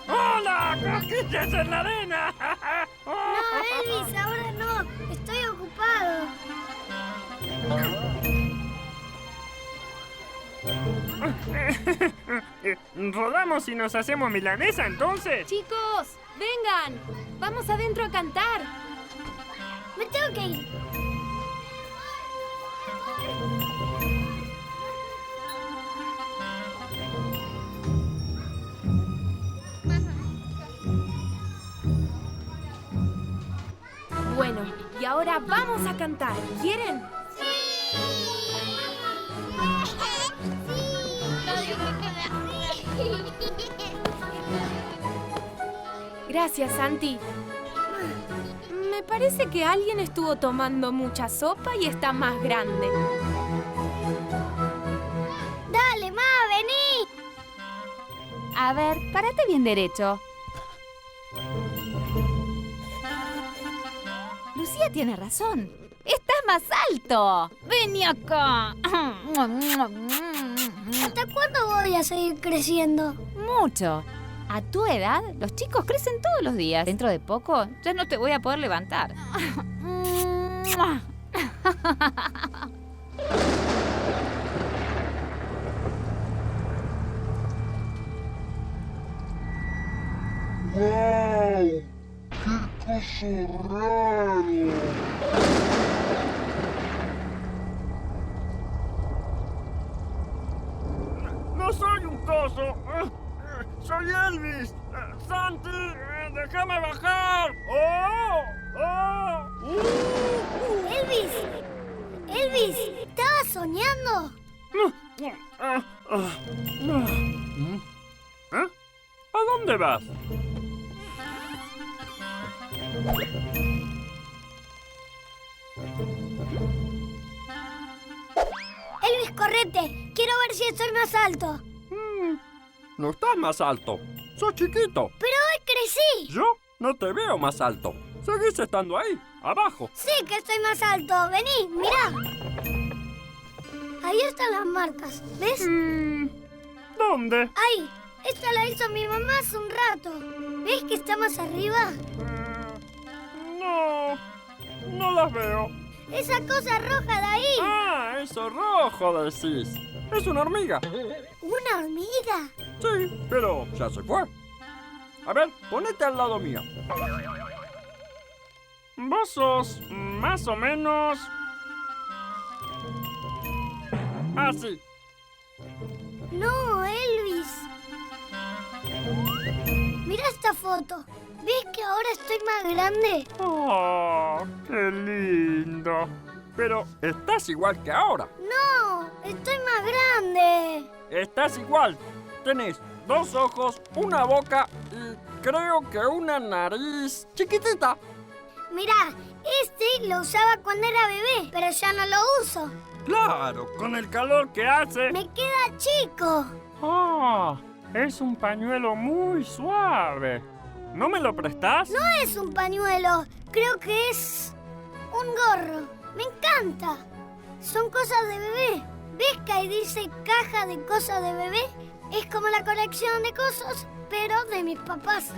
¡Hola! ¡Cosquillas en la arena! No, Elvis, ahora no. Estoy ocupado. ¿Rodamos y nos hacemos milanesa entonces? Chicos, vengan. Vamos adentro a cantar. Me tengo que ir. Bueno, y ahora vamos a cantar. ¿Quieren? Gracias, Santi. Me parece que alguien estuvo tomando mucha sopa y está más grande. Dale, Ma, vení. A ver, párate bien derecho. Lucía tiene razón. ¡Estás más alto! ¡Vení acá! ¿Hasta cuándo voy a seguir creciendo? Mucho. A tu edad, los chicos crecen todos los días. Dentro de poco, ya no te voy a poder levantar. ¡Wow! ¡Qué cosa raro! ¡No soy un coso! ¡Soy Elvis! ¡Santi! ¡Déjame bajar! ¡Oh! ¡Oh! Elvis. Elvis, ¿estabas soñando? ¿Eh? ¿A dónde vas? Elvis, correte. Quiero ver si estoy más alto. No estás más alto. Sos chiquito. Pero hoy crecí. Yo no te veo más alto. Seguís estando ahí, abajo. Sí que estoy más alto. Vení, mirá. Ahí están las marcas. ¿Ves? ¿Dónde? Ahí. Esta la hizo mi mamá hace un rato. ¿Ves que está más arriba? No las veo. Esa cosa roja de ahí. Ah, eso rojo decís. Es una hormiga. ¿Una hormiga? Sí, pero ya se fue. A ver, ponete al lado mío. Vos sos más o menos... así. No, Elvis. Mira esta foto. ¿Ves que ahora estoy más grande? Oh, qué lindo. Pero estás igual que ahora. No, estoy más grande. Estás igual. Tenés 2 ojos, una boca y creo que una nariz chiquitita. Mirá, este lo usaba cuando era bebé, pero ya no lo uso. Claro, con el calor que hace. Me queda chico. Oh, es un pañuelo muy suave. ¿No me lo prestás? No es un pañuelo, creo que es un gorro. Me encanta. Son cosas de bebé. ¿Ves que ahí dice caja de cosas de bebé? Es como la colección de cosas, pero de mis papás.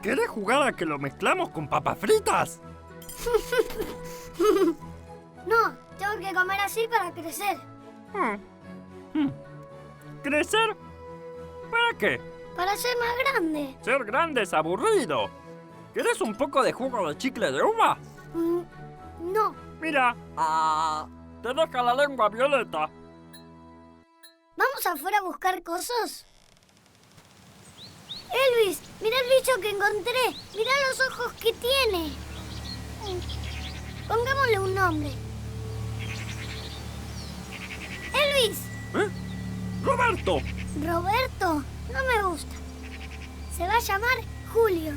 ¿Querés jugar a que lo mezclamos con papas fritas? No, tengo que comer así para crecer. ¿Crecer? ¿Para qué? Para ser más grande. Ser grande es aburrido. ¿Querés un poco de jugo de chicle de uva? No. Mira. Te deja la lengua violeta. ¿Vamos afuera a buscar cosas? Elvis, mira el bicho que encontré. Mira los ojos que tiene. Pongámosle un nombre. Elvis. ¿Eh? ¡Roberto! Roberto, no me gusta. Se va a llamar Julio.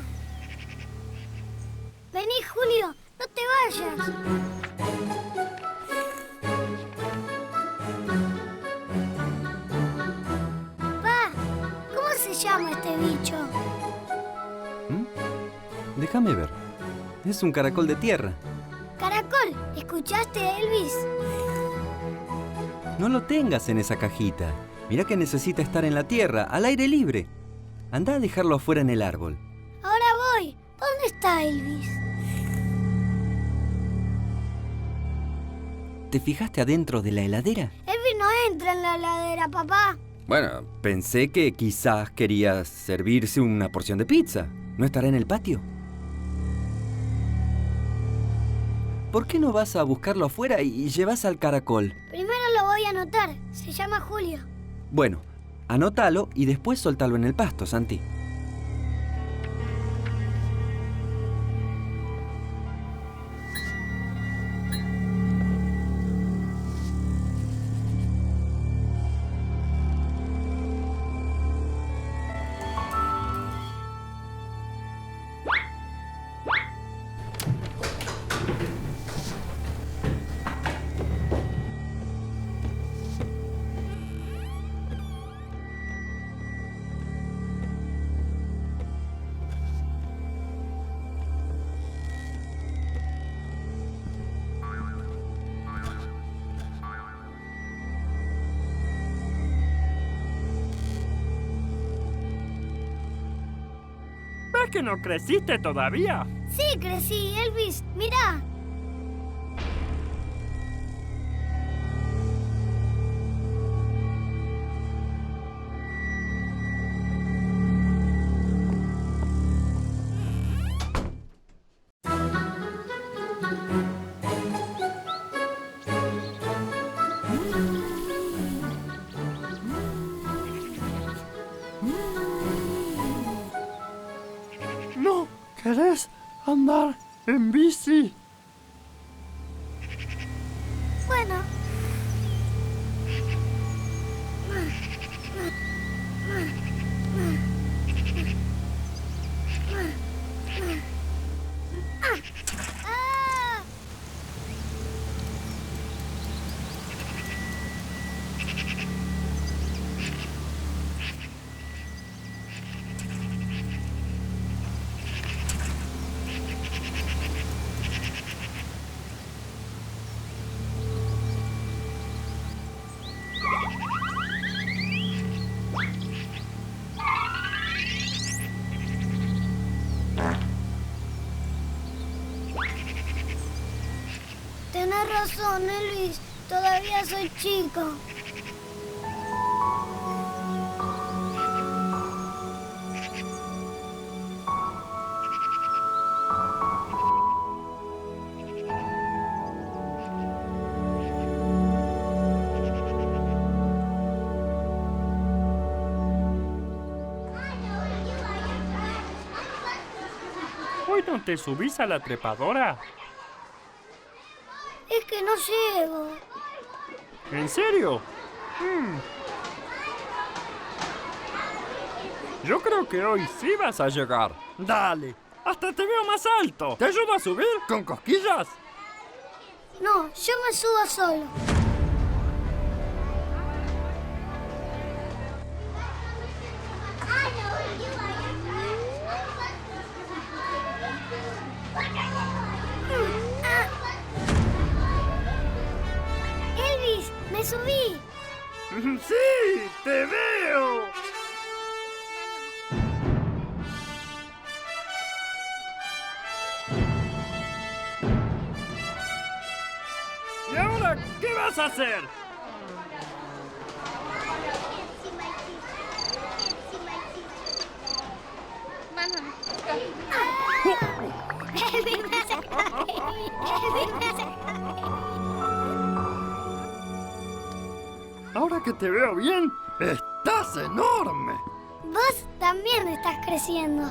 Vení, Julio, no te vayas. Pa, ¿cómo se llama este bicho? Déjame ver. Es un caracol de tierra. Caracol, es ¿Escuchaste, Elvis? No lo tengas en esa cajita. Mirá que necesita estar en la tierra, al aire libre. Anda a dejarlo afuera en el árbol. Ahora voy. ¿Dónde está Elvis? ¿Te fijaste adentro de la heladera? Elvis no entra en la heladera, papá. Bueno, pensé que quizás quería servirse una porción de pizza. ¿No estará en el patio? ¿Por qué no vas a buscarlo afuera y llevas al caracol? Primero lo voy a anotar. Se llama Julio. Bueno, anótalo y después soltalo en el pasto, Santi. ¿Ves que no creciste todavía? Sí, crecí, Elvis. Mirá. ¿No querés andar en bici? Bueno. ¡Ah! Tenés razón, Elvis. Todavía soy chico. ¿Hoy no te subís a la trepadora? Es que no llego. ¿En serio? Yo creo que hoy sí vas a llegar. Dale, hasta te veo más alto. ¿Te ayudo a subir con cosquillas? No, yo me subo solo. Elvis, me subí. ¡Sí! ¡Te veo! ¿Y ahora qué vas a hacer? Elvis me hace reír. Elvis me hace Ahora que te veo bien, estás enorme. Vos también estás creciendo.